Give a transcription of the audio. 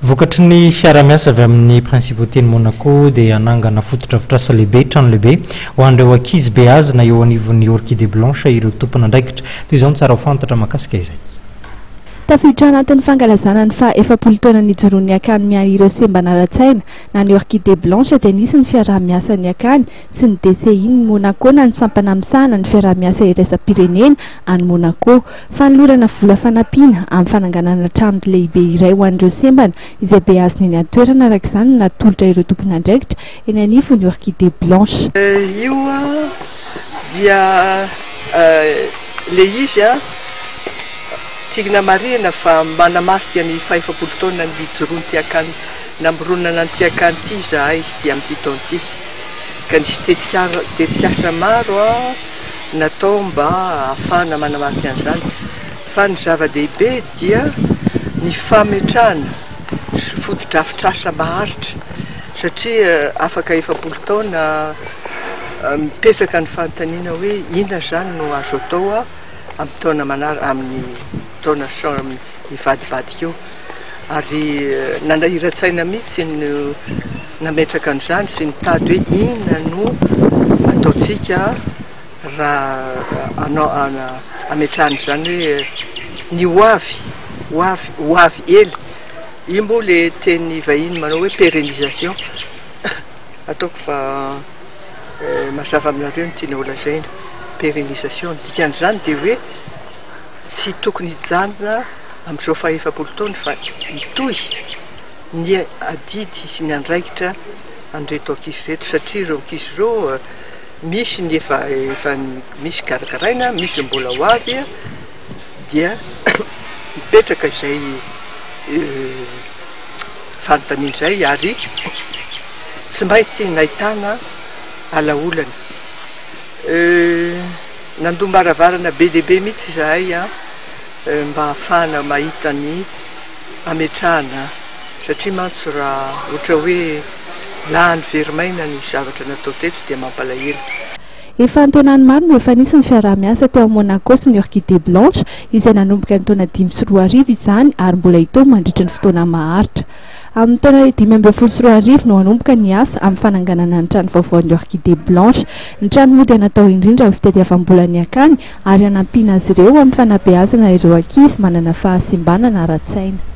Vokatry ny fiara-miasa avy amin'ny principauté Monaco dia anangana fotodrafitrasa lehibe trano lehibe ho an'ireo ankizy beazina eo anivon'ny Orchidée Blanche ireo tompona andraikitra. Toy izao ny tsara ho fantatra mahakasika izay. Tafiditra anatin'ny fankalazana ny faha-efapolo taona nijoroan'ny akany ireo semban'ara-tsaina na ny Orchidée Blanche dia nisy ny fiaraha-miasa ny akany sy ny DCI ny Monaco na ny sampana misahana ny fiaraha-miasa iraisam-pirenena any Monaco. Fanolorana vola fanampiana amin'ny fananganana trano lehibe iray ho an'ireo sembana izay beazina eny an-toerana araka izany natolotra ireo tompona andraikitra eny anivon'ny Orchidée Blanche. Io dia le izy tigna marina fa manamarika ny faha-efapolo taona ny joroany ty akany namoronana ny ty akany ty zahay ty amin'ny ty taona ty ka nisy tetikasa maro natao mba ahafahana manamarika an'izany fa ny zava-dehibe dia ny fametrahana sy fotodrafitrasa maharitra satria afaka efapolo taona mipetraka ny fanontaniana hoe inona zany no azo atao amin'ny taona amin'ny taona ivadibadika eo ary nanahira-tsaina mihitsy no nametraka an'izany sy nitady hoe inona no ataotsika raha ametrahana izany hoe ny hoavy ely io moa le teny vahiny manao hoe pérennisation ataoko fa mazava aminareo ny tiana olazaina pérennisation dikan'izany dia hoe tsy tokony hijanona amin'izao faha-efapolo taona fa hitohy ny adidy sy ny andraikitra an'ireto ankizy reto satria ireo ankizy ireo misy ny efa misy karakaraina misy mbola ho avy dia mipetraka izay fanontaniana izay ary tsy maintsy nahitana alaolana nandomaravarana be dehibe mihitsy zahay mba ahafahana mahita ny ametrahana satria mantsy raha ohatra hoe lany verimaina ny zavatra natao teto dia mampalahelo. Efa antonany maro no efa nisy ny fiaraha-miasa teo amin'ny Monaco sy ny Orchidée Blanche izay nanomboka ny taona 5 izany ary mbola hitoy mandritra ny fotoana maharitra. Amin'ny taona 2024 no nanomboka ny asa amin'ny fananganana ny trano vaovaon'ny Orchidée Blanche. Ny trano moa dia natao indrindra ho fitadiavam-bola ny akany ary hanampiana azy ireo amin'ny fanabeazana ireo ankizy manana fahasembanana ara-tsaina.